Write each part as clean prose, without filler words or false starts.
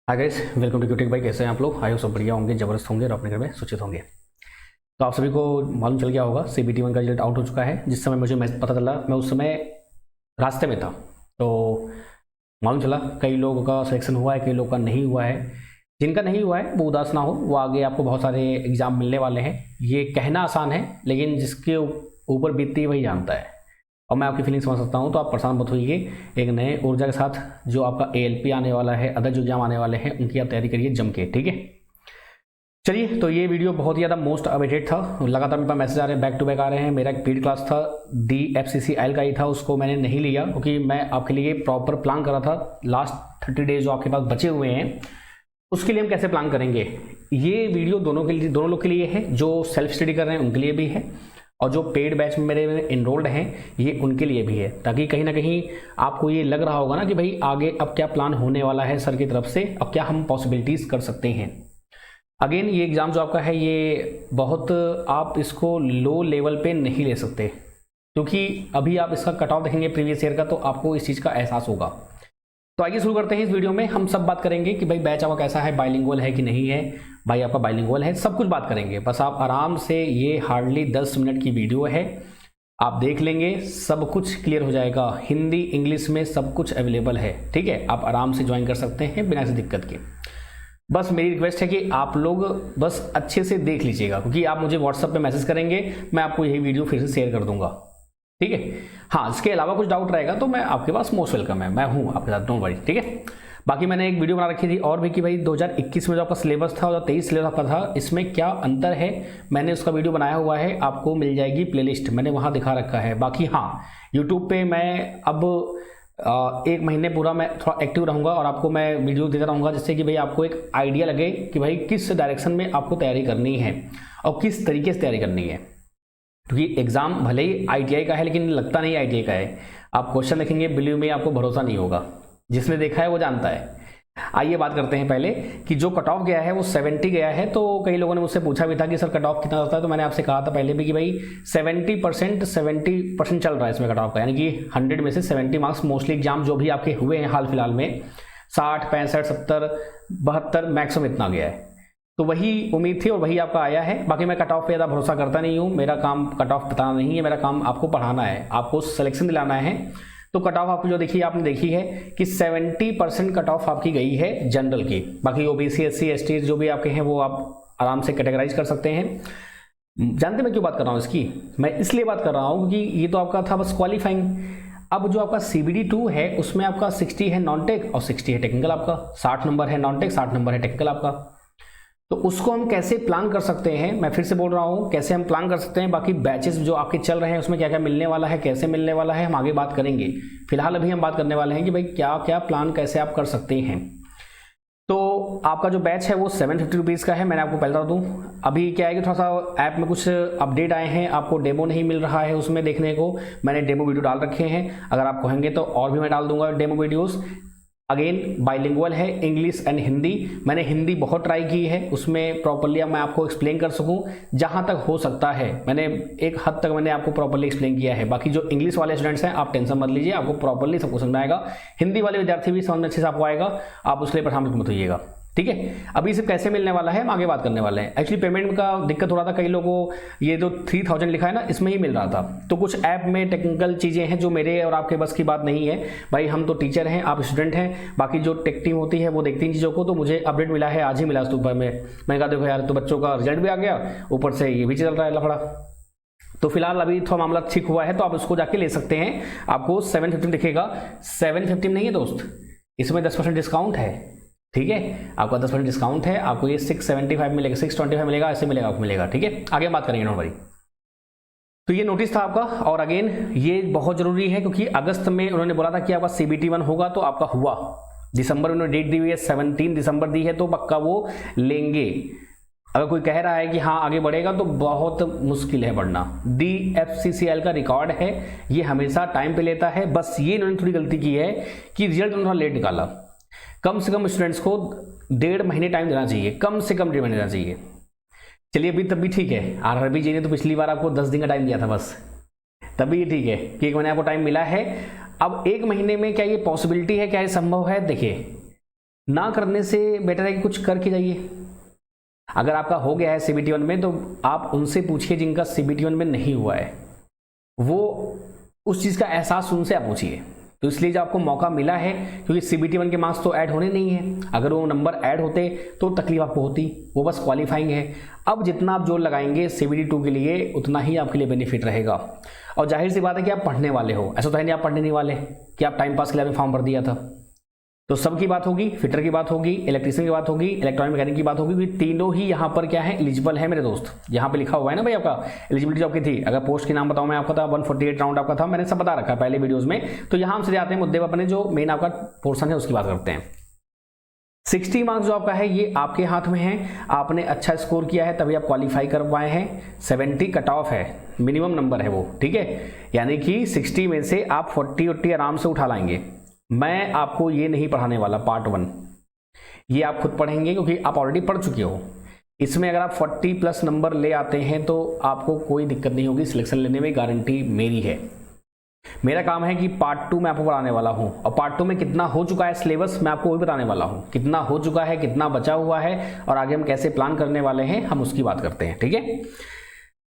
Hi guys, welcome to क्यूटेक भाई। कैसे हैं आप लोग? आए हो सब बढ़िया होंगे, ज़बरदस्त होंगे और अपने घर में सुचित होंगे। तो आप सभी को मालूम चल गया होगा CBT 1 का रिजल्ट आउट हो चुका है। जिस समय मुझे पता चला, मैं उस समय रास्ते में था। तो मालूम चला कई लोगों का सिलेक्शन हुआ है, कई लोगों का नहीं हुआ है। जिनका नहीं हुआ है वो उदास ना हो, वो आगे आपको बहुत सारे एग्जाम मिलने वाले हैं। ये कहना आसान है, लेकिन जिसके ऊपर बीतती है वही जानता है। और मैं आपकी फीलिंग समझ सकता हूँ, तो आप परेशान मत होइए। एक नए ऊर्जा के साथ जो आपका ALP आने वाला है, अदर जो एग्जाम आने वाले हैं, उनकी आप तैयारी करिए जम के, ठीक है। चलिए, तो ये वीडियो बहुत ही ज़्यादा मोस्ट अवेटेड था। लगातार मेरे पास मैसेज आ रहे हैं, बैक टू बैक आ रहे हैं। मेरा एक पेड क्लास था, DFCCIL का ही था, उसको मैंने नहीं लिया क्योंकि मैं आपके लिए प्रॉपर प्लान कर रहा था। लास्ट 30 डेज जो आपके पास बचे हुए हैं, उसके लिए हम कैसे प्लान करेंगे। ये वीडियो दोनों लोग के लिए है। जो सेल्फ स्टडी कर रहे हैं उनके लिए भी है, और जो पेड बैच में मेरे में इनरोल्ड हैं ये उनके लिए भी है। ताकि कहीं ना कहीं आपको ये लग रहा होगा ना कि भाई आगे अब क्या प्लान होने वाला है सर की तरफ से, अब क्या हम पॉसिबिलिटीज़ कर सकते हैं। अगेन, ये एग्ज़ाम जो आपका है ये बहुत, आप इसको लो लेवल पे नहीं ले सकते, क्योंकि अभी आप इसका कट ऑफ देखेंगे प्रीवियस ईयर का, तो आपको इस चीज़ का एहसास होगा। तो आइए शुरू करते हैं। इस वीडियो में हम सब बात करेंगे कि भाई बैच आपका कैसा है, बाइलिंगुअल है कि नहीं है। भाई आपका बाइलिंगुअल है, सब कुछ बात करेंगे। बस आप आराम से, ये हार्डली 10 मिनट की वीडियो है, आप देख लेंगे, सब कुछ क्लियर हो जाएगा। हिंदी इंग्लिश में सब कुछ अवेलेबल है, ठीक है। आप आराम से ज्वाइन कर सकते हैं बिना किसी दिक्कत के। बस मेरी रिक्वेस्ट है कि आप लोग बस अच्छे से देख लीजिएगा, क्योंकि आप मुझे व्हाट्सएप पे मैसेज करेंगे, मैं आपको यही वीडियो फिर से शेयर कर दूंगा, ठीक है। हाँ, इसके अलावा कुछ डाउट रहेगा तो मैं आपके पास मोस्ट वेलकम है, मैं हूँ आपके साथ, डोंट वरी, ठीक है। बाकी मैंने एक वीडियो बना रखी थी और भी कि भाई 2021 में जो आपका सिलेबस था, 2023 सिलेबस आपका था, इसमें क्या अंतर है। मैंने उसका वीडियो बनाया हुआ है, आपको मिल जाएगी प्लेलिस्ट, मैंने वहाँ दिखा रखा है। बाकी हाँ, यूट्यूब पे मैं अब 1 महीने पूरा मैं थोड़ा एक्टिव रहूँगा और आपको मैं वीडियो देता रहूँगा, जिससे कि भाई आपको एक आइडिया लगे कि भाई किस डायरेक्शन में आपको तैयारी करनी है और किस तरीके से तैयारी करनी है। क्योंकि एग्जाम भले ही ITI का है, लेकिन लगता नहीं ITI का है। आप क्वेश्चन देखेंगे, बिलीव में आपको भरोसा नहीं होगा, जिसने देखा है वो जानता है। आइए बात करते हैं पहले कि जो कट ऑफ गया है वो 70 गया है। तो कई लोगों ने मुझसे पूछा भी था कि सर कट ऑफ कितना होता है, तो मैंने आपसे कहा था पहले भी कि भाई 70% चल रहा है इसमें कट ऑफ का, यानी कि 100 में से 70 मार्क्स मोस्टली एग्जाम जो भी आपके हुए हैं हाल फिलहाल में, 60, 65, 70, 72 मैक्सिमम इतना गया है। तो वही उम्मीद थी और वही आपका आया है। बाकी मैं कट ऑफ पे ज़्यादा भरोसा करता नहीं हूँ, मेरा काम कट ऑफ बताना नहीं है, मेरा काम आपको पढ़ाना है, आपको सिलेक्शन दिलाना है। तो कट ऑफ आपको जो देखी आपने देखी है कि 70% कट ऑफ आपकी गई है जनरल की। बाकी OBC SC ST जो भी आपके हैं वो आप आराम से कैटेगराइज कर सकते हैं। जानते मैं क्यों बात कर रहा हूँ इसकी? मैं इसलिए बात कर रहा हूँ क्योंकि ये तो आपका था बस क्वालिफाइंग। अब जो आपका CBD 2 है उसमें आपका 60 है नॉन टेक और 60 है टेक्निकल आपका, 60 नंबर है नॉन टेक, 60 नंबर है टेक्निकल आपका। तो उसको हम कैसे प्लान कर सकते हैं, मैं फिर से बोल रहा हूँ, कैसे हम प्लान कर सकते हैं। बाकी बैचेस जो आपके चल रहे हैं उसमें क्या क्या मिलने वाला है, कैसे मिलने वाला है, हम आगे बात करेंगे। फिलहाल अभी हम बात करने वाले हैं कि भाई क्या क्या प्लान कैसे आप कर सकते हैं। तो आपका जो बैच है वो 750 रुपीज़ का है, मैंने आपको पहले बता दूँ। अभी क्या है कि थोड़ा सा ऐप में कुछ अपडेट आए हैं, आपको डेमो नहीं मिल रहा है उसमें देखने को। मैंने डेमो वीडियो डाल रखे हैं, अगर आप कहेंगे तो और भी मैं डाल दूंगा डेमो वीडियोज़। अगेन बाइलिंगुअल है, इंग्लिश एंड हिंदी। मैंने हिंदी बहुत ट्राई की है, उसमें प्रॉपरली मैं आपको एक्सप्लेन कर सकूं जहां तक हो सकता है। मैंने एक हद तक मैंने आपको प्रॉपरली एक्सप्लेन किया है। बाकी जो इंग्लिश वाले स्टूडेंट्स हैं आप टेंशन मत लीजिए, आपको प्रॉपरली सब कुछ समझ में आएगा। हिंदी वाले विद्यार्थी भी समझ में अच्छे से आपको आएगा, आप उसके लिए परेशान मत होइएगा, ठीक है। अभी सिर्फ कैसे मिलने वाला है हम आगे बात करने वाले हैं। एक्चुअली पेमेंट का दिक्कत हो रहा था कई लोगों को, ये जो 3000 लिखा है ना इसमें ही मिल रहा था। तो कुछ ऐप में टेक्निकल चीज़ें हैं जो मेरे और आपके बस की बात नहीं है। भाई हम तो टीचर हैं, आप स्टूडेंट हैं, बाकी जो टेक टीम होती है वो देखती हैं चीज़ों को। तो मुझे अपडेट मिला है, आज ही मिला सुबह में। मैंने कहा देखो यार, तो बच्चों का रिजल्ट भी आ गया, ऊपर से ये भी चल रहा है लफड़ा। तो फिलहाल अभी थोड़ा मामला ठीक हुआ है, तो आप उसको जाके ले सकते हैं। आपको 750 दिखेगा, 750 नहीं है दोस्त, इसमें 10% डिस्काउंट है, ठीक है। आपका 10% डिस्काउंट है, आपको ये 675 मिलेगा, 625 मिलेगा, ऐसे मिलेगा आपको मिलेगा, ठीक है। आगे बात करेंगे, नोट भाई। तो ये नोटिस था आपका, और अगेन ये बहुत जरूरी है क्योंकि अगस्त में उन्होंने बोला था कि आपका CBT 1 होगा, तो आपका हुआ। दिसंबर में उन्होंने डेट दी हुई है, 17 दिसंबर दी है, तो पक्का वो लेंगे। अगर कोई कह रहा है कि हाँ आगे बढ़ेगा, तो बहुत मुश्किल है बढ़ना। DFCCIL का रिकॉर्ड है, ये हमेशा टाइम पे लेता है। बस ये इन्होंने थोड़ी गलती की है कि रिजल्ट उन्होंने थोड़ा लेट निकाला। कम से कम स्टूडेंट्स को 1.5 महीने टाइम देना चाहिए, कम से कम 1.5 महीने देना चाहिए। चलिए अभी तब भी ठीक है, RRB जी ने तो पिछली बार आपको 10 दिन का टाइम दिया था बस, तभी ये ठीक है कि 1 महीने आपको टाइम मिला है। अब 1 महीने में क्या ये पॉसिबिलिटी है, क्या ये संभव है? देखिए ना करने से बेटर है कि कुछ करके जाइए। अगर आपका हो गया है CBT 1 में तो आप उनसे पूछिए जिनका CBT 1 में नहीं हुआ है, वो उस चीज़ का एहसास उनसे आप पूछिए। तो इसलिए जब आपको मौका मिला है, क्योंकि CBT 1 के मार्क्स तो ऐड होने नहीं है, अगर वो नंबर ऐड होते तो तकलीफ आपको होती, वो बस क्वालिफाइंग है। अब जितना आप जोर लगाएंगे CBT 2 के लिए उतना ही आपके लिए बेनिफिट रहेगा। और जाहिर सी बात है कि आप पढ़ने वाले हो, ऐसा तो है नहीं आप पढ़ने नहीं वाले कि आप टाइम पास के लिए आपने फॉर्म भर दिया था। तो सबकी बात होगी, फिटर की बात होगी, इलेक्ट्रीशियन की बात होगी, इलेक्ट्रॉनिक मैकेनिक की बात होगी, क्योंकि तीनों ही यहाँ पर क्या है, एलिजिबल है मेरे दोस्त। यहाँ पे लिखा हुआ है ना भाई आपका एलिजिबिलिटी जॉब की थी। अगर पोस्ट के नाम बताऊं मैं आपको, था 148 राउंड आपका था, मैंने सब बता रखा है पहले वीडियोस में। तो यहाँ हम सीधे आते हैं मुद्दे पर, अपने जो मेन आपका पोर्सन है उसकी बात करते हैं। 60 मार्क्स जो आपका है ये आपके हाथ में है, आपने अच्छा स्कोर किया है तभी आप क्वालिफाई कर पाए हैं। 70 कट ऑफ है, मिनिमम नंबर है वो, ठीक है। यानी कि 60 में से आप 40 आराम से उठा लाएंगे। मैं आपको ये नहीं पढ़ाने वाला पार्ट 1, ये आप खुद पढ़ेंगे क्योंकि आप ऑलरेडी पढ़ चुके हो। इसमें अगर आप 40+ नंबर ले आते हैं तो आपको कोई दिक्कत नहीं होगी, सिलेक्शन लेने में गारंटी मेरी है। मेरा काम है कि पार्ट 2 मैं आपको पढ़ाने वाला हूं, और पार्ट 2 में कितना हो चुका है सिलेबस मैं आपको वही बताने वाला हूं, कितना हो चुका है, कितना बचा हुआ है, और आगे हम कैसे प्लान करने वाले हैं हम उसकी बात करते हैं, ठीक है।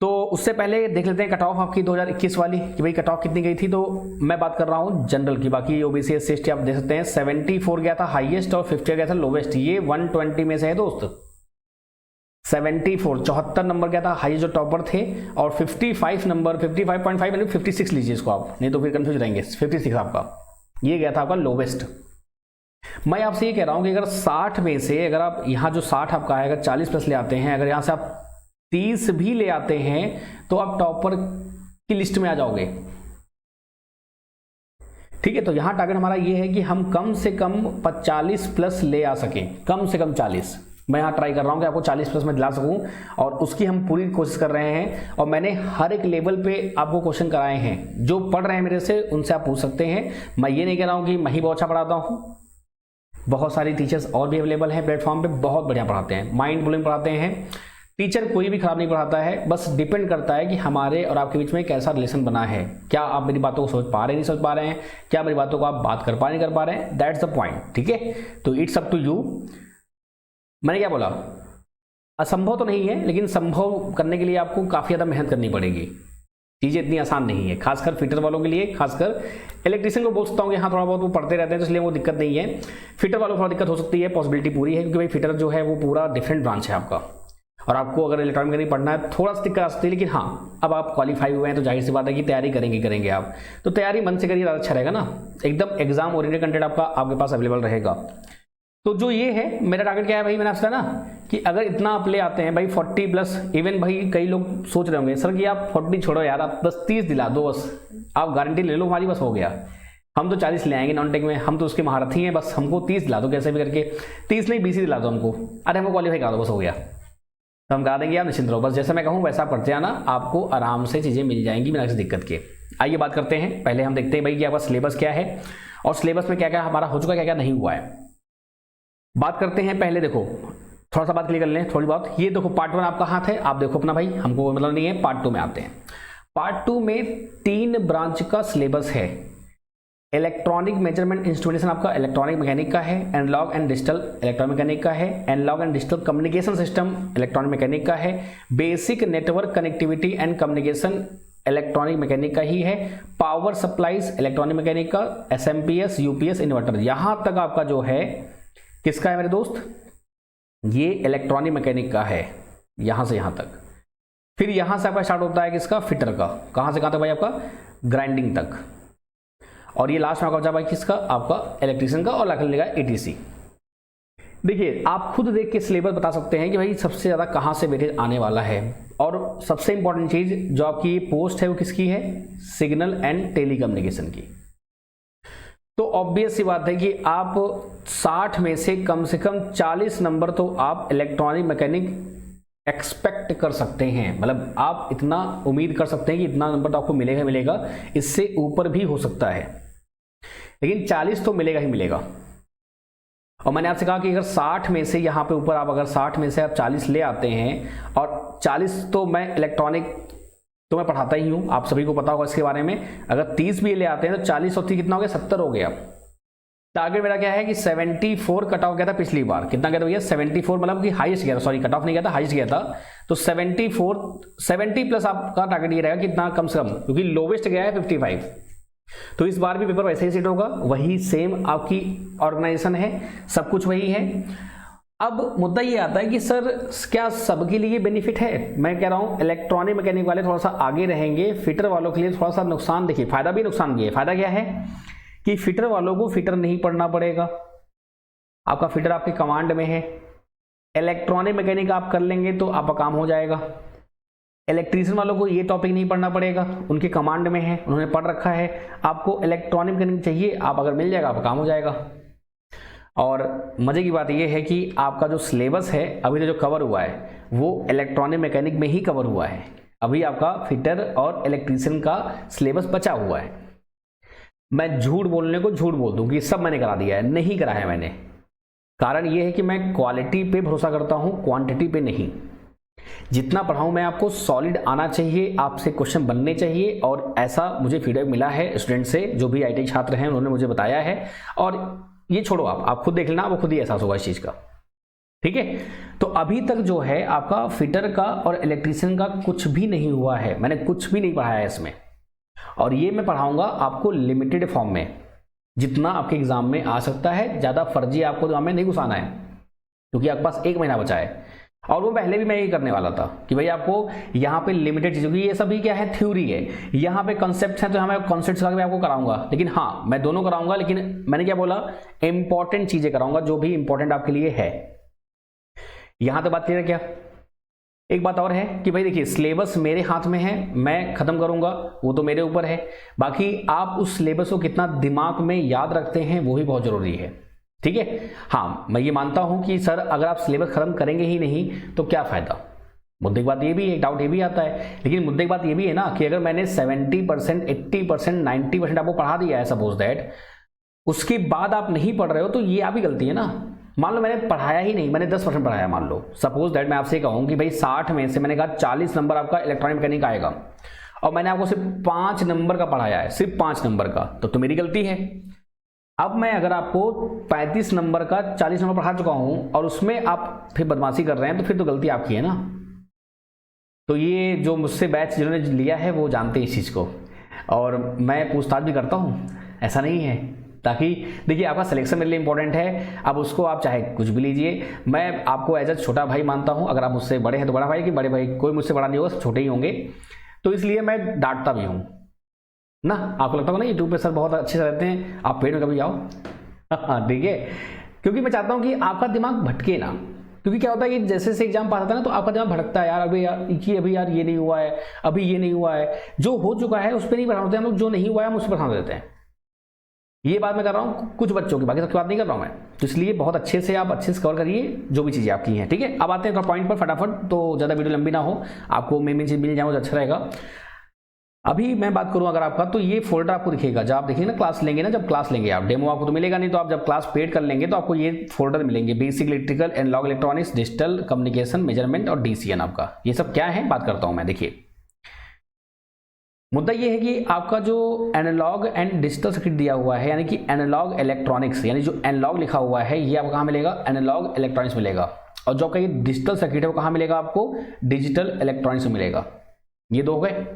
तो उससे पहले देख लेते हैं कट ऑफ आपकी 2021 वाली कि भाई कट ऑफ कितनी गई थी। तो मैं बात कर रहा हूं जनरल की, बाकी OBC SC ST आप देख सकते हैं 74 गया था हाईएस्ट और 50 गया था लोवेस्ट। ये 120 में से है दोस्त, 74 74 नंबर गया था हाईएस्ट जो टॉपर थे, और 55 नंबर 55.5 यानी 56 लीजिए इसको आप, नहीं तो फिर कंफ्यूज रहेंगे। 56 आपका ये गया था आपका लोवेस्ट। मैं आपसे ये कह रहा हूं कि अगर 60 में से अगर आप यहाँ जो 60 आपका है अगर 40+ ले आते हैं, अगर यहाँ से आप 30 भी ले आते हैं तो आप टॉपर की लिस्ट में आ जाओगे, ठीक है। तो यहां टारगेट हमारा ये है कि हम कम से कम 40+ ले आ सकें, कम से कम 40। मैं यहां ट्राई कर रहा हूं कि आपको 40+ में दिला सकूं, और उसकी हम पूरी कोशिश कर रहे हैं। और मैंने हर एक लेवल पे आपको क्वेश्चन कराए हैं, जो पढ़ रहे हैं मेरे से उनसे आप पूछ सकते हैं। मैं ये नहीं कह रहा हूं कि मैं ही बहुत अच्छा पढ़ाता हूं, बहुत सारी टीचर्स और भी अवेलेबल हैं प्लेटफॉर्म पे, बहुत बढ़िया पढ़ाते हैं, माइंड ब्लोइंग पढ़ाते हैं। टीचर कोई भी खराब नहीं पढ़ाता है, बस डिपेंड करता है कि हमारे और आपके बीच में कैसा रिलेशन बना है। क्या आप मेरी बातों को सोच पा रहे हैं, नहीं सोच पा रहे हैं, क्या मेरी बातों को आप बात कर पा नहीं कर पा रहे हैं, दैट्स द पॉइंट, ठीक है। तो इट्स अप टू यू। मैंने क्या बोला, असंभव तो नहीं है, लेकिन संभव करने के लिए आपको काफ़ी ज़्यादा मेहनत करनी पड़ेगी। चीज़ें इतनी आसान नहीं है, खासकर फिटर वालों के लिए, खासकर इलेक्ट्रिशियन को बोल सकता हूँ कि हाँ थोड़ा बहुत वो पढ़ते रहते हैं तो इसलिए वो दिक्कत नहीं है। फिटर वालों को थोड़ा दिक्कत हो सकती है, पॉसिबिलिटी पूरी है, क्योंकि भाई फिटर जो है वो पूरा डिफरेंट ब्रांच है आपका, और आपको अगर इलेक्ट्रॉनिक मैकेनिक पढ़ना है थोड़ा सा दिक्कत आ सकती है। लेकिन हाँ, अब आप क्वालिफाई हुए हैं तो जाहिर सी बात है कि तैयारी करेंगे आप, तो तैयारी मन से करिए, ज़्यादा अच्छा रहेगा ना, एकदम एग्जाम ओरिएंटेड कंटेंट आपका आपके पास अवेलेबल रहेगा। तो जो ये है मेरा टारगेट क्या है भाई, मैंने आपसे कहा ना कि अगर इतना आप ले आते हैं भाई 40+, इवन भाई कई लोग सोच रहे होंगे सर कि आप 40 छोड़ो यार, आप बस 30 दिला दो, बस आप गारंटी ले लो हमारी, बस हो गया, हम तो 40 ले आएंगे नॉन टेक में, हम तो उसके महारथी हैं, बस हमको 30 दिला दो कैसे भी करके, 30 नहीं 20 ही दिला दो हमको, अरे हमको क्वालिफाई करा दो, बस हो गया, तो हम करा देंगे, आप निश्चिंत रहो, बस जैसा मैं कहूँ वैसा पढ़ते आना, आपको आराम से चीज़ें मिल जाएंगी बिना किसी दिक्कत के। आइए बात करते हैं, पहले हम देखते हैं भाई कि आपका सिलेबस क्या है और सिलेबस में क्या क्या हमारा हो चुका है, क्या क्या नहीं हुआ है। बात करते हैं पहले, देखो थोड़ा सा बात क्लियर कर लें, थोड़ी बहुत। ये देखो पार्ट 1 आपका हाथ है, आप देखो अपना भाई, हमको कोई मतलब नहीं है। पार्ट 2 में आते हैं। पार्ट 2 में 3 ब्रांच का सिलेबस है। इलेक्ट्रॉनिक मेजरमेंट इंस्ट्रूमेंटेशन आपका इलेक्ट्रॉनिक मैकेनिक का है, analog and digital electronic mechanic का है, analog and digital communication system electronic mechanic का है, basic network connectivity and communication electronic mechanic का ही है, पावर सप्लाईज इलेक्ट्रॉनिक मैकेनिक का, SMPS UPS इन्वर्टर, यहां तक आपका जो है किसका है मेरे दोस्त, ये इलेक्ट्रॉनिक मैकेनिक का है, यहां से यहां तक। फिर यहां से आपका स्टार्ट होता है किसका, फिटर का, कहां से कहां तक भाई आपका, ग्राइंडिंग तक, और ये लास्ट में आपका भाई किसका, आपका इलेक्ट्रिशियन का, और लाखन लेगा ETC। देखिए आप खुद देख के सिलेबस बता सकते हैं कि भाई सबसे ज्यादा कहां से वेटेज आने वाला है। और सबसे इंपॉर्टेंट चीज जो आपकी पोस्ट है वो किसकी है, सिग्नल एंड टेलीकम्युनिकेशन की। तो ऑब्वियस सी बात है कि आप 60 में से कम 40 नंबर तो आप इलेक्ट्रॉनिक मैकेनिक एक्सपेक्ट कर सकते हैं, मतलब आप इतना उम्मीद कर सकते हैं कि इतना नंबर तो आपको मिलेगा, इससे ऊपर भी हो सकता है, लेकिन 40 तो मिलेगा ही मिलेगा। और मैंने आपसे कहा कि अगर 60 में से यहाँ पे ऊपर आप अगर 60 में से आप 40 ले आते हैं, और 40 तो मैं इलेक्ट्रॉनिक तो मैं पढ़ाता ही हूँ, आप सभी को पता होगा इसके बारे में। अगर 30 भी ले आते हैं तो 40 और 30 कितना हो गया, 70 हो गया। टारगेट मेरा क्या है कि 74 कट ऑफ गया था पिछली बार। कितना गया था भैया? 74, मतलब कि हाईएस्ट गया था, सॉरी कट ऑफ नहीं गया था, हाईएस्ट गया था। तो 70 प्लस आपका टारगेट ये रहेगा कितना, कम से कम, क्योंकि लोवेस्ट गया है 55। तो इस बार भी पेपर वैसे ही सेट होगा, वही सेम आपकी ऑर्गेनाइजेशन है, सब कुछ वही है। अब मुद्दा ये आता है कि सर क्या सबके लिए बेनिफिट है? मैं कह रहा हूं इलेक्ट्रॉनिक मैकेनिक वाले थोड़ा सा आगे रहेंगे, फिटर वालों के लिए थोड़ा सा नुकसान। देखिए फायदा भी नुकसान भी है। फायदा क्या है कि फिटर वालों को फिटर नहीं पढ़ना पड़ेगा, आपका फिटर आपके कमांड में है। इलेक्ट्रॉनिक मैकेनिक आप कर लेंगे तो आपका काम हो जाएगा। इलेक्ट्रीशियन वालों को ये टॉपिक नहीं पढ़ना पड़ेगा, उनके कमांड में है, उन्होंने पढ़ रखा है। आपको इलेक्ट्रॉनिक मैकेनिक चाहिए, आप अगर मिल जाएगा आपका काम हो जाएगा। और मजे की बात यह है कि आपका जो सिलेबस है अभी तो जो कवर हुआ है वो इलेक्ट्रॉनिक मैकेनिक में ही कवर हुआ है। अभी आपका फिटर और इलेक्ट्रीशियन का सिलेबस बचा हुआ है। मैं झूठ बोलने को झूठ बोल दूं कि सब मैंने करा दिया है, नहीं कराया मैंने। कारण ये है कि मैं क्वालिटी पे भरोसा करता हूं, क्वांटिटी पे नहीं। जितना पढ़ाऊं मैं आपको सॉलिड आना चाहिए, आपसे क्वेश्चन बनने चाहिए। और ऐसा मुझे फीडबैक मिला है स्टूडेंट से, जो भी आईटी छात्र हैं उन्होंने मुझे बताया है। और ये छोड़ो, आप खुद देख लेना, वो खुद ही एहसास होगा इस चीज का। ठीक है, तो अभी तक जो है आपका फिटर का और इलेक्ट्रीशियन का कुछ भी नहीं हुआ है, मैंने कुछ भी नहीं पढ़ाया है इसमें। और ये मैं पढ़ाऊंगा आपको लिमिटेड फॉर्म में, जितना आपके एग्जाम में आ सकता है। ज्यादा फर्जी आपको एग्जाम में नहीं घुसाना है, क्योंकि आपके पास 1 महीना बचा है। और वो पहले भी मैं ये करने वाला था कि भाई आपको यहाँ पे लिमिटेड चीज़ों की, ये सभी क्या है, थ्योरी है। यहाँ पे कॉन्सेप्ट है, तो यहाँ मैं कॉन्सेप्ट मैं आपको कराऊंगा। लेकिन हाँ, मैं दोनों कराऊंगा, लेकिन मैंने क्या बोला, इंपॉर्टेंट चीजें कराऊंगा, जो भी इंपॉर्टेंट आपके लिए है। यहां तक बात क्लियर है क्या? एक बात और है कि भाई देखिए, सिलेबस मेरे हाथ में है, मैं खत्म करूंगा, वो तो मेरे ऊपर है। बाकी आप उस सिलेबस को कितना दिमाग में याद रखते हैं वो भी बहुत जरूरी है। ठीक है, हाँ मैं ये मानता हूं कि सर अगर आप सिलेबस खत्म करेंगे ही नहीं तो क्या फायदा। मुद्दे की बात ये भी है, डाउट ये भी आता है। लेकिन मुद्दे की बात ये भी है ना कि अगर मैंने 70%, 80%, 90% आपको पढ़ा दिया है, सपोज दैट, उसके बाद आप नहीं पढ़ रहे हो तो ये आपकी गलती है ना। मान लो मैंने पढ़ाया ही नहीं, मैंने 10% पढ़ाया, मान लो सपोज दैट मैं आपसे कहूं कि भाई 60 में से मैंने कहा 40 नंबर आपका इलेक्ट्रॉनिक मैकेनिक आएगा, और मैंने आपको सिर्फ 5 नंबर का पढ़ाया है, सिर्फ 5 नंबर का, तो मेरी गलती है। अब मैं अगर आपको 35 नंबर का 40 नंबर पढ़ा चुका हूं और उसमें आप फिर बदमाशी कर रहे हैं, तो फिर तो गलती आपकी है ना। तो ये जो मुझसे बैच जिन्होंने लिया है वो जानते हैं इस चीज़ को, और मैं पूछताछ भी करता हूँ, ऐसा नहीं है। ताकि देखिए, आपका सिलेक्शन मेरे लिए इंपॉर्टेंट है। अब उसको आप चाहे कुछ भी लीजिए, मैं आपको एज अ छोटा भाई मानता हूँ। अगर आप मुझसे बड़े हैं तो बड़ा भाई, कि बड़े भाई कोई मुझसे बड़ा नहीं होगा, सब छोटे ही होंगे, तो इसलिए मैं डांटता भी हूँ ना। आपको लगता होगा ना यूट्यूब पे सर बहुत अच्छे से रहते हैं, आप पेड़ में कभी आओ। ठीक है, क्योंकि मैं चाहता हूँ कि आपका दिमाग भटके ना। क्योंकि क्या होता है कि जैसे से एग्जाम पास आता है ना, तो आपका दिमाग भटकता है, यार अभी यार ये नहीं हुआ है, अभी ये नहीं हुआ है। जो हो चुका है उस पर नहीं पढ़ा देते हम लोग, जो नहीं हुआ है हम उस पर पढ़ा देते हैं। ये बात मैं कर रहा हूँ कुछ बच्चों की, बाकी सबकी बात नहीं कर रहा हूँ मैं। तो इसलिए बहुत अच्छे से आप अच्छे से कवर करिए जो भी चीज़ें आपकी हैं। ठीक है, अब आते हैं थोड़ा पॉइंट पर फटाफट, तो ज़्यादा वीडियो लंबी ना हो, आपको मेन चीज़ मिल जाए तो अच्छा रहेगा। अभी मैं बात करूं अगर आपका, तो ये फोल्डर आपको दिखेगा जब आप देखेंगे ना क्लास लेंगे ना, जब क्लास लेंगे आप, डेमो आपको तो मिलेगा नहीं, तो आप जब क्लास पेड कर लेंगे तो आपको ये फोल्डर मिलेंगे, basic electrical, analog electronics, digital communication, measurement और डीसीएन। आपका ये सब क्या है बात करता हूं मैं। देखिए, मुद्दा ये है कि आपका जो एनालॉग एंड डिजिटल सर्किट दिया हुआ है, यानी कि एनालॉग इलेक्ट्रॉनिक्स, यानी जो एनालॉग लिखा हुआ है ये आपको कहाँ मिलेगा, एनालॉग इलेक्ट्रॉनिक्स मिलेगा। और जो आपका ये डिजिटल सर्किट है वो कहाँ मिलेगा आपको, डिजिटल इलेक्ट्रॉनिक्स में मिलेगा। ये दो हो गए।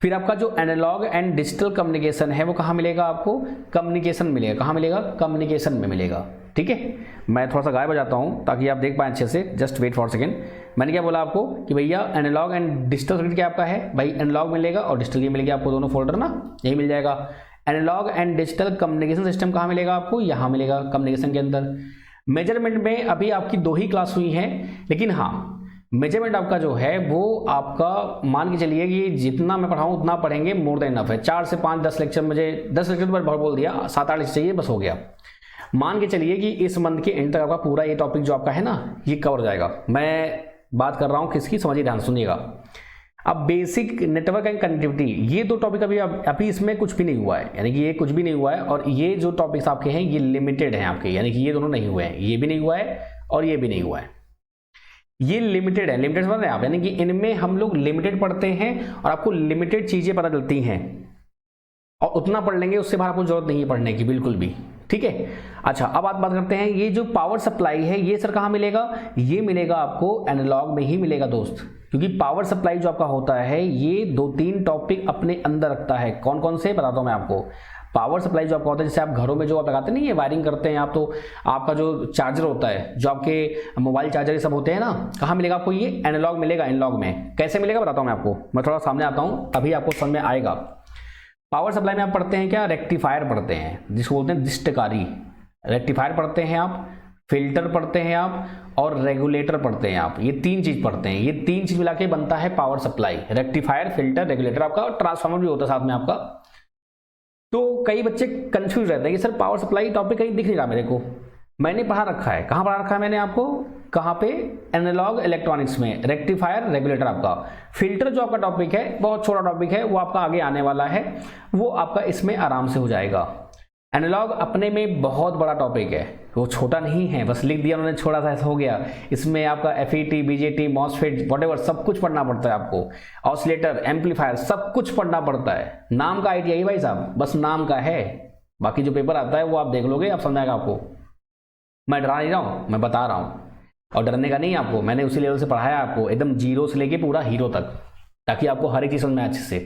फिर आपका जो एनालॉग एंड डिजिटल कम्युनिकेशन है वो कहाँ मिलेगा आपको, कम्युनिकेशन मिलेगा। कहाँ मिलेगा, कम्युनिकेशन में मिलेगा। ठीक है, मैं थोड़ा सा गायब हो जाता हूँ ताकि आप देख पाएं अच्छे से, जस्ट वेट फॉर सेकेंड। मैंने क्या बोला आपको कि भैया एनालॉग एंड डिजिटल सर्किट क्या आपका है, भाई एनालॉग मिलेगा और डिजिटल ये मिलेगा आपको, दोनों फोल्डर ना यही मिल जाएगा। Analog and digital communication system कहाँ मिलेगा आपको, यहाँ मिलेगा कम्युनिकेशन के अंदर। मेजरमेंट में अभी आपकी 2 ही क्लास हुई हैं, लेकिन हाँ मेजरमेंट आपका जो है वो आपका मान के चलिए कि जितना मैं पढ़ाऊँ उतना पढ़ेंगे, मोर देन इनफ है। 4 से 5 10 लेक्चर, मुझे 10 लेक्चर तो बहुत बोल दिया, 7-8 लेक्चर चाहिए बस, हो गया। मान के चलिए कि इस मंथ के एंड तक आपका पूरा ये टॉपिक जो आपका है ना ये कवर हो जाएगा। मैं बात कर रहा हूँ किसकी, समझिए ध्यान सुनिएगा। अब बेसिक नेटवर्क एंड कनेक्टिविटी, ये 2 टॉपिक अभी इसमें कुछ भी नहीं हुआ है, यानी कि ये कुछ भी नहीं हुआ है। और ये जो टॉपिक्स आपके हैं ये लिमिटेड हैं आपके, यानी कि ये दोनों नहीं हुए हैं, ये भी नहीं हुआ है और ये भी नहीं हुआ है, ये लिमिटेड है। लिमिटेड समझ रहे हैं आप, यानी कि इनमें हम लोग लिमिटेड पढ़ते हैं और आपको लिमिटेड चीजें पता चलती हैं, और उतना पढ़ लेंगे, उससे बाहर आपको जरूरत नहीं है पढ़ने की बिल्कुल भी। ठीक है। अच्छा, अब बात करते हैं, ये जो पावर सप्लाई है ये सर कहाँ मिलेगा? ये मिलेगा आपको एनालॉग में ही मिलेगा दोस्त, क्योंकि पावर सप्लाई जो आपका होता है ये 2-3 टॉपिक अपने अंदर रखता है। कौन कौन से बताता हूँ मैं आपको। पावर सप्लाई जो आपका होता है, जैसे आप घरों में जो आप लगाते नहीं, ये वायरिंग करते हैं आप, तो आपका जो चार्जर होता है, जो आपके मोबाइल चार्जर ये सब होते हैं ना, कहाँ मिलेगा आपको? ये एनालॉग मिलेगा। एनालॉग में कैसे मिलेगा बताता हूँ मैं आपको, मैं थोड़ा सामने आता हूँ, अभी आपको समझ में आएगा। पावर सप्लाई में आप पढ़ते हैं क्या? रेक्टिफायर पढ़ते हैं, जिसको बोलते हैं दिष्टकारी। रेक्टिफायर पढ़ते हैं आप, फिल्टर पढ़ते हैं आप, और रेगुलेटर पढ़ते हैं आप। ये 3 चीज पढ़ते हैं, ये 3 चीज मिला के बनता है power supply. Rectifier, filter, regulator आपका, और ट्रांसफार्मर भी होता है साथ में आपका। तो कई बच्चे कंफ्यूज रहते हैं कि सर पावर सप्लाई टॉपिक कहीं दिख नहीं रहा मेरे को। मैंने पढ़ा रखा है, कहाँ पढ़ा रखा है मैंने आपको? कहाँ पे? एनालॉग इलेक्ट्रॉनिक्स में। रेक्टिफायर, रेगुलेटर आपका। फिल्टर जो आपका टॉपिक है बहुत छोटा टॉपिक है, वो आपका आगे आने वाला है, वो आपका इसमें आराम से हो जाएगा। एनालॉग अपने में बहुत बड़ा टॉपिक है, वो छोटा नहीं है, बस लिख दिया उन्होंने, छोटा सा ऐसा हो गया। इसमें आपका FET, BJT, मॉसफेट, व्हाटएवर सब कुछ पढ़ना पड़ता है आपको। ऑसिलेटर, एम्पलीफायर सब कुछ पढ़ना पड़ता है। नाम का आइडिया ही भाई साहब, बस नाम का है, बाकी जो पेपर आता है वो आप देख लोगे, आप समझ आएगा आपको। मैं डरा नहीं रहा हूँ, मैं बता रहा हूँ, और डरने का नहीं आपको। मैंने उसी लेवल से पढ़ाया आपको, एकदम जीरो से लेके पूरा हीरो तक, ताकि आपको हर एक चीज समझ में अच्छे से।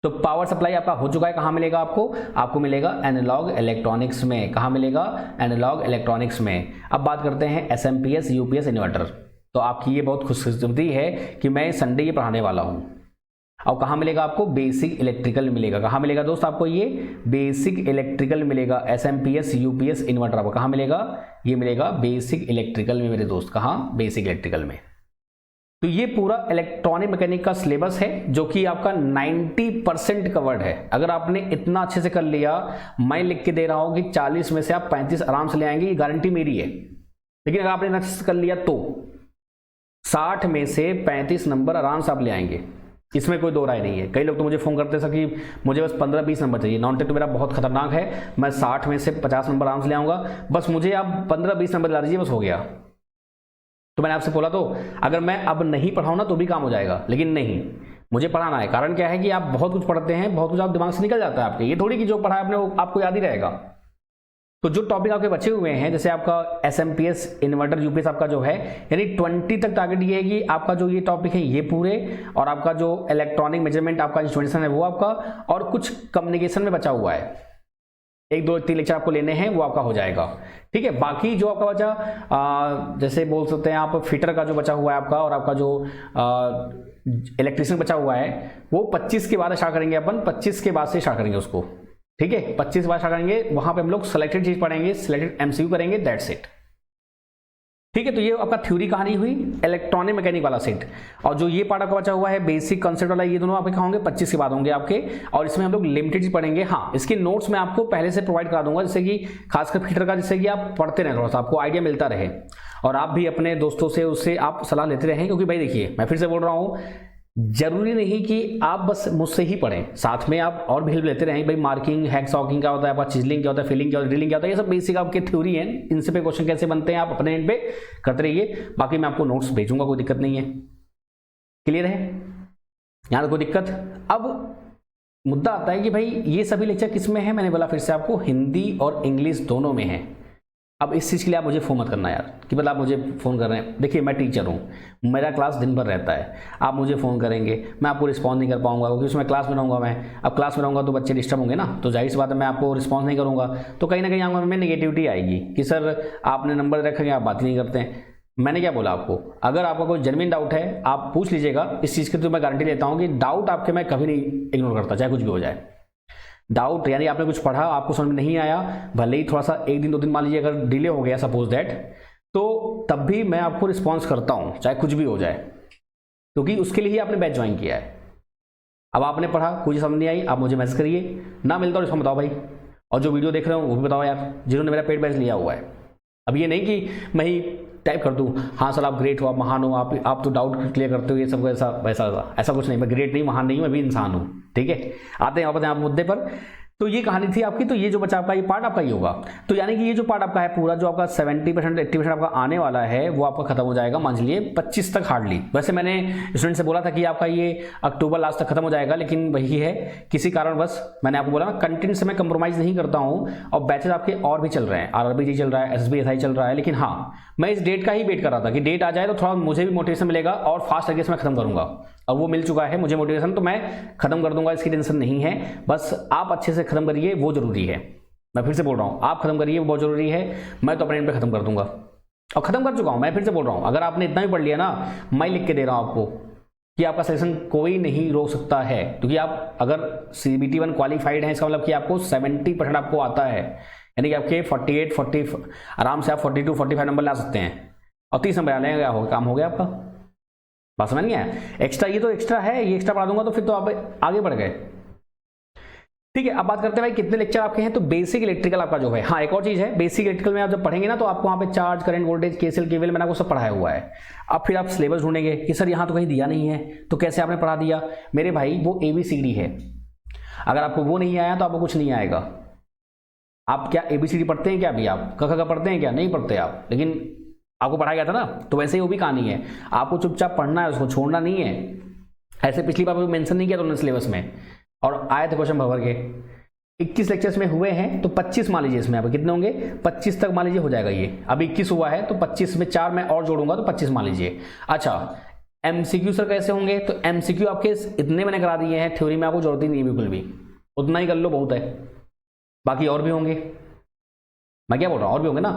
तो पावर सप्लाई आपका हो चुका है, कहाँ मिलेगा आपको? आपको मिलेगा एनालॉग इलेक्ट्रॉनिक्स में। कहाँ मिलेगा? एनालॉग इलेक्ट्रॉनिक्स में। अब बात करते हैं SMPS, UPS इन्वर्टर। तो आपकी ये बहुत खुशकिस्मती है कि मैं संडे ये पढ़ाने वाला हूँ। और कहाँ मिलेगा आपको? बेसिक इलेक्ट्रिकल मिलेगा। कहाँ मिलेगा दोस्त आपको? ये बेसिक इलेक्ट्रिकल मिलेगा। SMPS, UPS इन्वर्टर आपको कहाँ मिलेगा? ये मिलेगा बेसिक इलेक्ट्रिकल में मेरे दोस्त। कहाँ? बेसिक इलेक्ट्रिकल में। तो ये पूरा इलेक्ट्रॉनिक मैकेनिक का सिलेबस है, जो कि आपका 90% कवर्ड है। अगर आपने इतना अच्छे से कर लिया, मैं लिख के दे रहा हूं कि 40 में से आप 35 आराम से ले आएंगे, ये गारंटी मेरी है। लेकिन अगर आपने इतना अच्छे से कर लिया तो 60 में से 35 नंबर आराम से आप ले आएंगे, इसमें कोई दो राय नहीं है। कई लोग तो मुझे फोन करते हैं कि मुझे बस 15-20 नंबर चाहिए, नॉन टेक तो मेरा बहुत खतरनाक है, मैं 60 में से 50 नंबर आराम से ले आऊंगा, बस मुझे आप 15-20 नंबर ला दीजिए, बस हो गया। तो मैंने आपसे बोला, तो अगर मैं अब नहीं पढ़ाऊँ ना तो भी काम हो जाएगा, लेकिन नहीं, मुझे पढ़ाना है। कारण क्या है कि आप बहुत कुछ पढ़ते हैं, बहुत कुछ आप दिमाग से निकल जाता है आपके, ये थोड़ी कि जो पढ़ा है आपने वो आपको याद ही रहेगा। तो जो टॉपिक आपके बचे हुए हैं, जैसे आपका SMPS इन्वर्टर UPS आपका जो है, यानी 20 तक टारगेट ये है कि आपका जो ये टॉपिक है ये पूरे, और आपका जो इलेक्ट्रॉनिक मेजरमेंट आपका इंस्ट्रूमेंटेशन है वो आपका, और कुछ कम्युनिकेशन में बचा हुआ है, 1-2-3 लेक्चर आपको लेने हैं, वो आपका हो जाएगा। ठीक है। बाकी जो आपका बचा, जैसे बोल सकते हैं आप फिटर का जो बचा हुआ है आपका, और आपका जो इलेक्ट्रिशियन बचा हुआ है, वो 25 के बाद स्टार्ट करेंगे अपन, 25 के बाद से स्टार्ट करेंगे उसको। ठीक है, 25 के बाद स्टार्ट करेंगे, वहां पे हम लोग सिलेक्टेड चीज पढ़ेंगे, सिलेक्टेड MCQ करेंगे, दैट्स इट। ठीक है। तो ये आपका थ्योरी कहानी हुई इलेक्ट्रॉनिक मैकेनिक वाला सेट, और जो ये पार्ट आपका बचा हुआ है बेसिक कॉन्सेप्ट वाला, ये दोनों आपके कहाँ होंगे? 25 के बाद होंगे आपके, और इसमें हम लोग लिमिटेड चीज पढ़ेंगे। हाँ, इसके नोट्स मैं आपको पहले से प्रोवाइड करा दूंगा, जैसे कि खासकर फिटर का, जिससे कि आप पढ़ते रहें, थोड़ा सा आपको आइडिया मिलता रहे, और आप भी अपने दोस्तों से उससे आप सलाह लेते रहें। क्योंकि भाई देखिए, मैं फिर से बोल रहा हूँ, जरूरी नहीं कि आप बस मुझसे ही पढ़ें, साथ में आप और भी हेल्प लेते रहें। भाई मार्किंग, हैक्सॉकिंग क्या होता है, आपका चिजलिंग क्या होता है, फिलिंग क्या होता है, ड्रिलिंग क्या होता है, ये सब बेसिक आपके थ्योरी हैं, इनसे पे क्वेश्चन कैसे बनते हैं आप अपने एंड पे करते रहिए। बाकी मैं आपको नोट्स भेजूंगा, कोई दिक्कत नहीं है। क्लियर है? यहाँ तो कोई दिक्कत? अब मुद्दा आता है कि भाई ये सभी लेक्चर किस में है? मैंने बोला फिर से आपको, हिंदी और इंग्लिश दोनों में है। अब इस चीज़ के लिए आप मुझे फ़ोन मत करना यार, कि मतलब आप मुझे फ़ोन कर रहे हैं। देखिए, मैं टीचर हूँ, मेरा क्लास दिन भर रहता है, आप मुझे फ़ोन करेंगे, मैं आपको रिस्पॉन्स नहीं कर पाऊंगा, क्योंकि उसमें क्लास में रहूँगा मैं। अब क्लास में रहूँगा तो बच्चे डिस्टर्ब होंगे ना, तो जाहिर सी बात है मैं आपको रिस्पॉन्स नहीं करूँगा, तो कहीं ना कहीं यहाँ में नेगेटिविटी आएगी कि सर आपने नंबर रखेंगे, आप बात नहीं करते हैं। मैंने क्या बोला आपको? अगर आपका कोई जेन्युइन डाउट है आप पूछ लीजिएगा, इस चीज़ की तो मैं गारंटी लेता हूँ कि डाउट आपके मैं कभी नहीं इग्नोर करता, चाहे कुछ भी हो जाए। डाउट यानी आपने कुछ पढ़ा, आपको समझ में नहीं आया, भले ही थोड़ा सा 1 दिन 2 दिन मान लीजिए अगर डिले हो गया सपोज दैट, तो तब भी मैं आपको रिस्पॉन्स करता हूं, चाहे कुछ भी हो जाए, क्योंकि उसके लिए ही आपने बैच ज्वाइन किया है। अब आपने पढ़ा, कुछ समझ नहीं आई, आप मुझे मैसेज करिए, ना मिलता हो इसको बताओ भाई, और जो वीडियो देख रहे हो वो भी बताओ यार, जिन्होंने मेरा पेड बैच लिया हुआ है। अब ये नहीं कि मैं ही टाइप कर दूं, हाँ सर आप ग्रेट हो, आप महान हो, आप तो डाउट क्लियर करते हो, ये सब ऐसा वैसा ऐसा कुछ नहीं। मैं ग्रेट नहीं, महान नहीं हूँ, मैं भी इंसान हूँ। ठीक है, आते हैं वापस यहाँ मुद्दे पर। तो ये कहानी थी आपकी। तो ये जो बचा आपका ये पार्ट आपका ही होगा। तो यानी कि ये जो पार्ट आपका है पूरा जो आपका 70% 80% आपका आने वाला है वो आपका खत्म हो जाएगा मान लीजिए 25 तक हार्डली। वैसे मैंने स्टूडेंट से बोला था कि आपका ये अक्टूबर लास्ट तक खत्म हो जाएगा, लेकिन वही है किसी कारणवश मैंने आपको बोला कंटेंट से मैं कंप्रोमाइज नहीं करता हूँ। और बैचेज आपके और भी चल रहे हैं, RRBG चल रहा है, SSB SI चल रहा है, लेकिन हाँ मैं इस डेट का ही वेट कर रहा था कि डेट आ जाए तो थोड़ा मुझे भी मोटिवेशन मिलेगा और फास्ट तरीके से मैं खत्म करूंगा। अब वो मिल चुका है मुझे मोटिवेशन, तो मैं खत्म कर दूंगा, इसकी टेंशन नहीं है। बस आप अच्छे से खत्म करिए वो जरूरी है। मैं फिर से बोल रहा हूँ आप खत्म करिए वो बहुत जरूरी है। मैं तो अपने एंड पे खत्म कर दूंगा और खत्म कर चुका हूँ। मैं फिर से बोल रहा हूँ अगर आपने इतना भी पढ़ लिया ना, मैं लिख के दे रहा हूँ आपको कि आपका सिलेक्शन कोई नहीं रोक सकता है, क्योंकि आप अगर CBT 1 क्वालिफाइड हैं इसका मतलब कि आपको 70% आपको आता है, यानी कि आपके 48 40 आराम से आप 42 45 नंबर ला सकते हैं और 30 नंबर आने का काम हो गया आपका। बात समझ गया? एक्स्ट्रा ये तो एक्स्ट्रा है, ये एक्स्ट्रा पढ़ा दूंगा तो फिर तो आप आगे बढ़ गए। ठीक है, अब बात करते हैं भाई कितने लेक्चर आपके हैं। तो बेसिक इलेक्ट्रिकल आपका जो है, हाँ एक और चीज है, बेसिक इलेक्ट्रिकल में आप जब पढ़ेंगे ना तो आपको वहाँ पे charge current voltage KCL KVL मैंने आपको सब पढ़ाया हुआ है। अब फिर आप सिलेबस ढूंढेंगे कि सर यहाँ तो कहीं दिया नहीं है, तो कैसे आपने पढ़ा दिया। मेरे भाई वो ABCD है, अगर आपको वो नहीं आया तो आपको कुछ नहीं आएगा। आप क्या ABCD पढ़ते हैं क्या अभी? आप क पढ़ते हैं क्या? नहीं पढ़ते आप, लेकिन आपको पढ़ाया गया था ना। तो वैसे ही वो भी कहानी है, आपको चुपचाप पढ़ना है, उसको छोड़ना नहीं है। ऐसे पिछली बार मेंशन नहीं किया तो उन्होंने सिलेबस में, और आए थे क्वेश्चन भर के 21 लेक्चर्स में हुए हैं तो 25 मान लीजिए, इसमें आप कितने होंगे 25 तक मान लीजिए हो जाएगा। ये अभी 21 हुआ है तो 25 में 4 मैं और जोड़ूंगा तो 25 मान लीजिए। अच्छा MCQ सर कैसे होंगे? तो MCQ आपके इतने मैंने करा दिए हैं, थ्योरी में आपको जरूरत ही नहीं बिल्कुल भी, उतना ही कर लो बहुत है, बाकी और भी होंगे। मैं क्या बोल रहा हूँ और भी होंगे ना।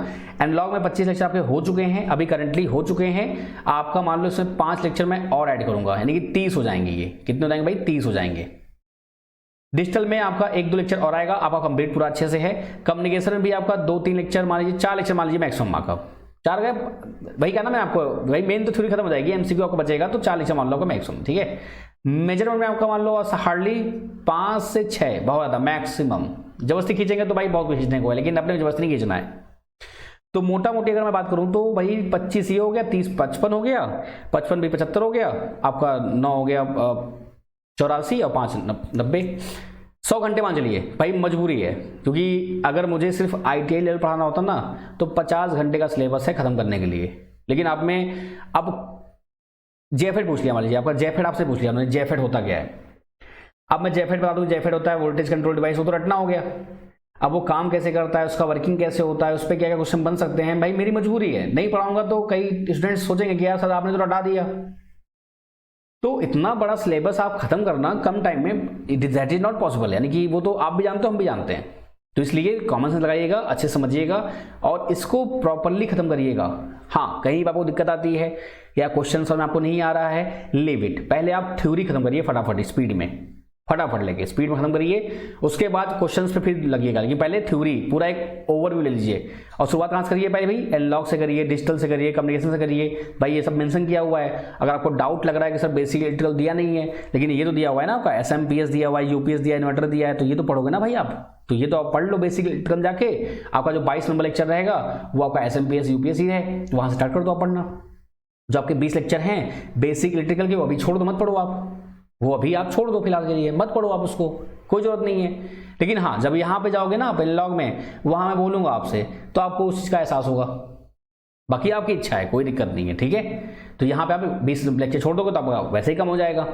एनालॉग में 25 लेक्चर आपके हो चुके हैं, अभी करंटली हो चुके हैं। आपका मान लो इसमें 5 लेक्चर मैं और ऐड करूंगा, यानी कि 30 हो जाएंगे। ये कितने हो जाएंगे भाई? 30 हो जाएंगे। डिजिटल में आपका 1-2 लेक्चर और आएगा, आपका कंप्लीट पूरा अच्छे से है। कम्युनिकेशन में भी आपका 2-3 लेक्चर मान लीजिए, 4 लेक्चर मान लीजिए मैक्सिमम आपका 4 गए। वही कहना मैं आपको, वही मेन तो थ्योरी खत्म हो जाएगी, MCQ आपको बचेगा तो 4 लेक्चर मान लो आपका मैक्सिमम। ठीक है, मेजरमेंट में आपका मान लो हार्डली 5 से 6 बहुत ज़्यादा मैक्सिमम। जबरदस्ती खींचेंगे तो भाई बहुत कुछ खींचने को है, लेकिन अपने जबरदस्ती नहीं खींचना है। तो मोटा मोटी अगर मैं बात करूं तो भाई 25 ये हो गया, 30 55 हो गया, 55 भी 75 हो गया, आपका 9 हो गया 84 और 5 90। 100 घंटे मान चलिए भाई, मजबूरी है, क्योंकि अगर मुझे सिर्फ ITI लेवल पढ़ाना होता ना तो 50 घंटे का सिलेबस है खत्म करने के लिए। लेकिन आप में अब JFET पूछ लिया मान लीजिए, आपका JFET आपसे पूछ लिया उन्होंने JFET होता क्या है। अब मैं JFET बता दूं, JFEट होता है वोल्टेज कंट्रोल डिवाइस, वो तो रटना हो गया। अब वो काम कैसे करता है, उसका वर्किंग कैसे होता है, उस पर क्या क्या क्वेश्चन बन सकते हैं, भाई मेरी मजबूरी है, नहीं पढ़ाऊंगा तो कई स्टूडेंट्स सोचेंगे कि यार सर आपने तो रटा दिया। तो इतना बड़ा सिलेबस आप खत्म करना कम टाइम में, दैट इज नॉट पॉसिबल। यानी कि वो तो आप भी जानते हो हम भी जानते हैं। तो इसलिए कॉमन सेंस लगाइएगा, अच्छे से समझिएगा और इसको प्रॉपरली खत्म करिएगा। हाँ कहीं आपको दिक्कत आती है या क्वेश्चन समझ में आपको नहीं आ रहा है, लीव इट, पहले आप थ्योरी खत्म करिए फटाफट, स्पीड में फटाफट लेके स्पीड में खत्म करिए, उसके बाद क्वेश्चंस पे फिर लगिएगा। लेकिन पहले थ्योरी पूरा एक ओवरव्यू ले लीजिए और शुरुआत कहाँ से करिए पहले भाई, एनालॉग से करिए, डिजिटल से करिए, कम्युनिकेशन से करिए। भाई ये सब मेंशन किया हुआ है। अगर आपको डाउट लग रहा है कि सर बेसिक इलेक्ट्रिकल दिया नहीं है, लेकिन ये तो दिया हुआ है ना आपका, SMPS दिया हुआ है, UPS दिया है, इन्वर्टर दिया है, तो ये तो पढ़ोगे ना भाई आप। तो ये तो आप पढ़ लो बेसिक इलेक्ट्रिकल जाके। आपका जो 22 नंबर लेक्चर रहेगा वो आपका SMPS UPS ही है, वहां से स्टार्ट कर दो आप पढ़ना। जो आपके 20 लेक्चर हैं बेसिक इलेक्ट्रिकल के वो अभी छोड़ दो, मत पढ़ो आप, वो अभी आप छोड़ दो फिलहाल के लिए, मत पढ़ो आप उसको, कोई जरूरत नहीं है। लेकिन हाँ जब यहाँ पे जाओगे ना आप एनालॉग में, वहाँ मैं बोलूँगा आपसे तो आपको उस चीज़ का एहसास होगा। बाकी आपकी इच्छा है, कोई दिक्कत नहीं है। ठीक है, तो यहाँ पे आप 20 लेक्चर छोड़ दोगे तो आपका वैसे ही कम हो जाएगा।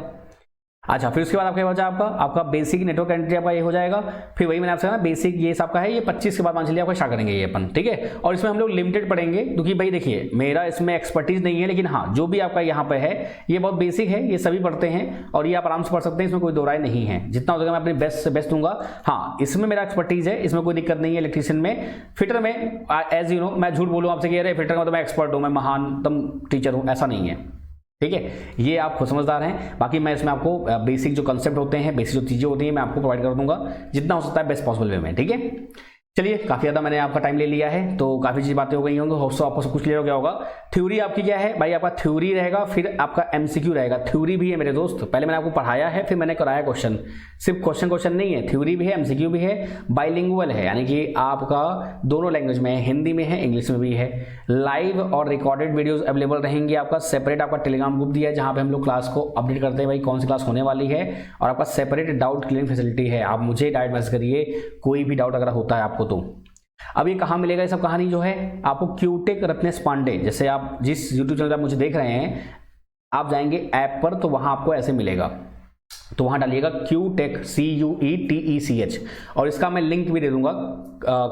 अच्छा फिर उसके बाद आपका बचा आपका बेसिक नेटवर्क एंट्री आपका ये हो जाएगा। फिर वही मैंने आपसे कहा ना बेसिक ये आपका है, ये 25 के बाद मान चलिए आपका स्टार्ट करेंगे ये अपन। ठीक है, और इसमें हम लोग लिमिटेड पढ़ेंगे क्योंकि भाई देखिए मेरा इसमें एक्सपर्टीज नहीं है, लेकिन हाँ जो भी आपका यहाँ पे है ये बहुत बेसिक है, ये सभी पढ़ते हैं और ये आप आराम से पढ़ सकते हैं, इसमें कोई दो राय नहीं है। जितना हो सके मैं अपनी बेस्ट से बेस्ट दूंगा। हाँ इसमें मेरा एक्सपर्टीज है, इसमें कोई दिक्कत नहीं है। इलेक्ट्रिशियन में, फिटर में एज यू नो मैं झूठ बोलूँ आपसे कि अरे फिटर में तो मैं एक्सपर्ट हूँ, मैं महानतम टीचर हूँ, ऐसा नहीं है। ठीक है, ये आप खुद समझदार हैं। बाकी मैं इसमें आपको बेसिक जो कंसेप्ट होते हैं, बेसिक जो चीज़ें होती हैं मैं आपको प्रोवाइड कर दूंगा जितना हो सकता है बेस्ट पॉसिबल वे में। ठीक है, चलिए, काफ़ी ज़्यादा मैंने आपका टाइम ले लिया है, तो काफ़ी चीज़ बातें हो गई होंगी। होप सो आपको सब कुछ क्लियर हो गया होगा। थ्योरी आपकी क्या है भाई, आपका थ्योरी रहेगा, फिर आपका एमसीक्यू रहेगा। थ्योरी भी है मेरे दोस्त, पहले मैंने आपको पढ़ाया है, फिर मैंने कराया क्वेश्चन। सिर्फ क्वेश्चन नहीं है, थ्योरी भी है, एमसीक्यू भी है, बाइलिंगुअल है, यानी कि आपका दोनों लैंग्वेज में है, हिंदी में है, इंग्लिश में भी है। लाइव और रिकॉर्डेड वीडियोज अवेलेबल रहेंगी। आपका सेपरेट आपका टेलीग्राम ग्रुप दिया है, जहाँ पे हम लोग क्लास को अपडेट करते हैं भाई कौन सी क्लास होने वाली है, और आपका सेपरेट डाउट क्लियरिंग फैसिलिटी है। आप मुझे डायरेक्ट मैसेज करिए, कोई भी डाउट अगर होता है आपको तो। अब ये कहाँ मिलेगा, ये सब कहानी जो है आपको क्यूटेक रत्नेश पांडे, जैसे आप जिस यूट्यूब चैनल पर मुझे देख रहे हैं, आप जाएंगे ऐप पर तो वहां आपको ऐसे मिलेगा, तो वहां डालिएगा क्यूटेक CUETECH, और इसका मैं लिंक भी दे दूंगा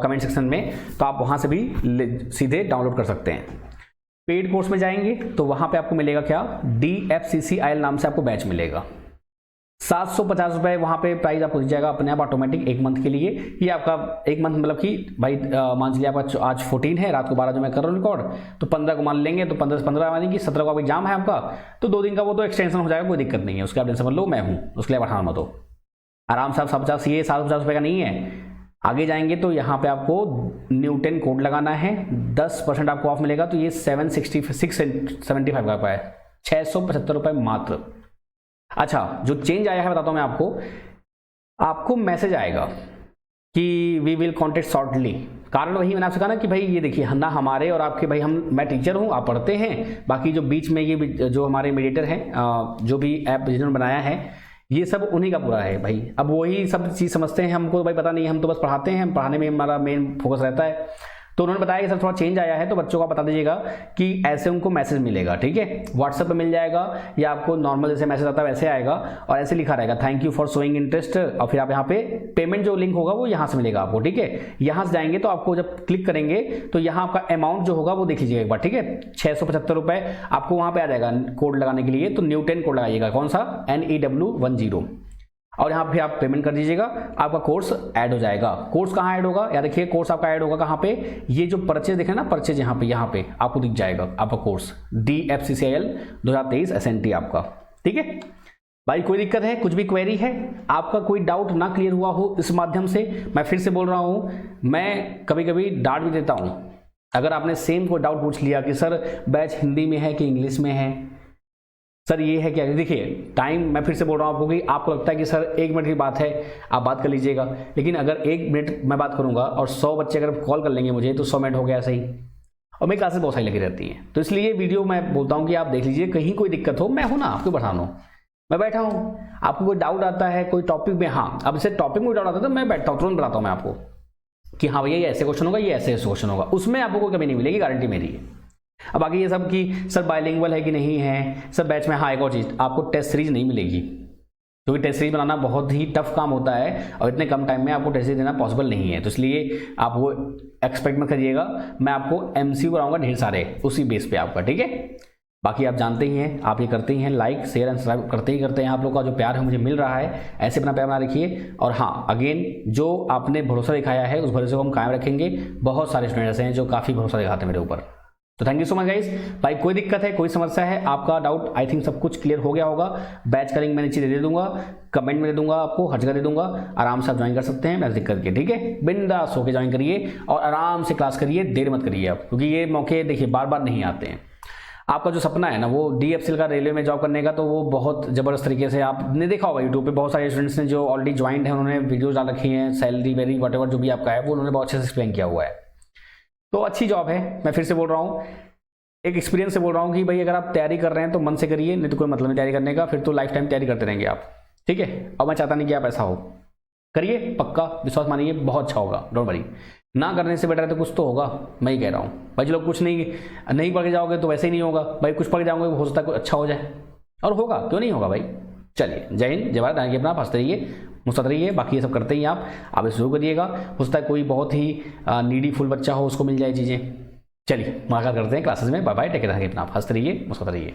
कमेंट सेक्शन में, तो आप वहां से भी सीधे डाउनलोड कर सकते हैं। पेड कोर्स में जाएंगे तो वहां पे आपको मिलेगा क्या, DFCCIL नाम से आपको बैच मिलेगा। 750 रुपये वहाँ पे प्राइस आपको दिया जाएगा अपने आप ऑटोमेटिक एक मंथ के लिए। ये आपका एक मंथ मतलब कि भाई मान लीजिए आपका आज 14 है, रात को 12 जो मैं कर रहा हूँ रिकॉर्ड, तो 15 को मान लेंगे, तो 15 से 15 मानेंगे कि 17 को आप एग्जाम है आपका, तो 2 दिन का वो तो एक्सटेंशन हो जाएगा, कोई दिक्कत नहीं है, उसके आप टेंशन मत लो, मैं हूँ, उसके लिए बढ़ाना मत हो, आराम से आप 750, ये 750 रुपये का नहीं है। आगे जाएंगे तो यहाँ पे आपको न्यूटन कोड लगाना है, 10% आपको ऑफ मिलेगा, तो ये 765 का है, 675 रुपये मात्र। अच्छा, जो चेंज आया है बताता हूं मैं आपको मैसेज आएगा कि वी विल कॉन्टेक्ट शॉर्टली। कारण वही मैंने आपसे कहा ना कि भाई ये देखिए ना, हमारे और आपके भाई, मैं टीचर हूं, आप पढ़ते हैं, बाकी जो बीच में ये जो हमारे मीडिएटर हैं, जो भी ऐप जिन्होंने बनाया है, ये सब उन्हीं का पूरा है भाई। अब वही सब चीज़ समझते हैं, हमको भाई पता नहीं है, हम तो बस पढ़ाते हैं, पढ़ाने में हमारा मेन फोकस रहता है। तो उन्होंने बताया कि सर थोड़ा चेंज आया है, तो बच्चों को बता दीजिएगा कि ऐसे उनको मैसेज मिलेगा, ठीक है, व्हाट्सएप पे मिल जाएगा, या आपको नॉर्मल जैसे मैसेज आता है वैसे आएगा, और ऐसे लिखा रहेगा thank you for showing interest, और फिर आप यहाँ पे पेमेंट जो लिंक होगा वो यहाँ से मिलेगा आपको, ठीक है। यहाँ से जाएंगे तो आपको जब क्लिक करेंगे तो यहाँ आपका अमाउंट जो होगा वो देख लीजिएगा एक बार, ठीक है, 675 रुपये आपको वहाँ पे आ जाएगा कोड लगाने के लिए। तो न्यूटन कोड लगाइएगा, कौन सा, NEW10, और यहाँ पे आप पेमेंट कर दीजिएगा, आपका कोर्स ऐड हो जाएगा। कोर्स कहाँ ऐड होगा, या देखिए कोर्स आपका ऐड होगा कहाँ पे, ये जो परचेज देखे ना, परचेज यहाँ पे आपको दिख जाएगा आपका कोर्स DFCCIL 2023 SNT आपका, ठीक है भाई। कोई दिक्कत है, कुछ भी क्वेरी है, आपका कोई डाउट ना क्लियर हुआ हो इस माध्यम से, मैं फिर से बोल रहा हूँ, मैं कभी कभी डांट भी देता हूँ अगर आपने सेम कोई डाउट पूछ लिया कि सर बैच हिंदी में है कि इंग्लिश में है, सर ये है क्या। देखिए टाइम, मैं फिर से बोल रहा हूँ आपको कि आपको लगता है कि सर 1 मिनट की बात है, आप बात कर लीजिएगा, लेकिन अगर 1 मिनट मैं बात करूँगा और 100 बच्चे अगर कॉल कर लेंगे मुझे, तो 100 मिनट हो गया सही, और मेरी क्लासेस बहुत सारी लगी रहती हैं। तो इसलिए वीडियो मैं बोलता हूँ कि आप देख लीजिए, कहीं कोई दिक्कत हो, मैं हूँ ना, आपको बढ़ाना हो, मैं बैठा हूँ। आपको कोई डाउट आता है कोई टॉपिक में, हाँ अब जैसे टॉपिक में डाउट आता है तो मैं बैठता हूँ, तुरंत बताता हूँ मैं आपको कि हाँ भैया ये ऐसे क्वेश्चन होगा, ये ऐसे क्वेश्चन होगा, उसमें आपको कोई कमी नहीं मिलेगी, गारंटी मेरी है। अब आगे ये सब कि सर बाइलिंगुअल है कि नहीं है, सब बैच में, हाँ एक और चीज़, आपको टेस्ट सीरीज नहीं मिलेगी, क्योंकि टेस्ट सीरीज बनाना बहुत ही टफ काम होता है, और इतने कम टाइम में आपको टेस्ट सीरीज देना पॉसिबल नहीं है, तो इसलिए आप वो एक्सपेक्ट मत करिएगा। मैं आपको MCQ कराऊंगा ढेर सारे, उसी बेस पे आपका, ठीक है। बाकी आप जानते ही हैं, आप ये करते ही हैं, लाइक शेयर एंड सब्सक्राइब करते हैं। आप लोग का जो प्यार है मुझे मिल रहा है, ऐसे अपना प्यार बना रखिए। और हाँ अगेन, जो आपने भरोसा दिखाया है उस भरोसे को हम कायम रखेंगे। बहुत सारे स्टूडेंट ऐसे हैं जो काफ़ी भरोसा दिखाते हैं मेरे ऊपर, तो thank you so much guys. भाई कोई दिक्कत है, कोई समस्या है, आपका डाउट आई थिंक सब कुछ क्लियर हो गया होगा। बैच का लिंक मैं नीचे दे दूंगा, कमेंट में दे दूंगा, आपको हर जगह दे दूंगा, आराम से आप ज्वाइन कर सकते हैं, मैं दिक्कत के, ठीक है। बिंदास होकर ज्वाइन करिए और आराम से क्लास करिए, देर मत करिए आप, क्योंकि ये मौके देखिए बार बार नहीं आते हैं। आपका जो सपना है ना वो DFCL का रेलवे में जॉब करने का, तो वो बहुत ज़बरदस्त तरीके से आपने देखा होगा यूट्यूब पे, बहुत सारे स्टूडेंट्स ने जो ऑलरेडी ज्वाइंट है, उन्होंने वीडियोज डाल रखी हैं, सैलरी वेरी वट एवर जो भी आपका है वो उन्होंने बहुत अच्छे से एक्सप्लेन किया हुआ है। तो अच्छी जॉब है, मैं फिर से बोल रहा हूँ, एक एक्सपीरियंस से बोल रहा हूँ कि भाई अगर आप तैयारी कर रहे हैं तो मन से करिए, नहीं तो कोई मतलब नहीं तैयारी करने का, फिर तो लाइफ टाइम तैयारी करते रहेंगे आप, ठीक है। और मैं चाहता नहीं कि आप ऐसा हो, करिए, पक्का विश्वास मानिए, बहुत अच्छा होगा, डोंट वरी। ना करने से बेटर है तो कुछ तो होगा, मैं ही कह रहा हूँ भाई। जो लोग कुछ नहीं पढ़ के जाओगे तो वैसे ही नहीं होगा भाई, कुछ पढ़ के जाओगे हो सकता है कुछ अच्छा हो जाए, और होगा, क्यों नहीं होगा भाई। चलिए, जय हिंद, जय भारत, आगे अपना हंसते रहिए, मुस्कुराते रहिए। बाकी ये सब करते ही आप इसे शुरू करिएगा, हो सकता है कोई बहुत ही नीडी फुल बच्चा हो, उसको मिल जाए चीज़ें। चलिए मुलाकात करते हैं क्लासेस में, बाय बाय, टेक केयर, अपना हंसते रहिए, मुस्कुराते रहिए।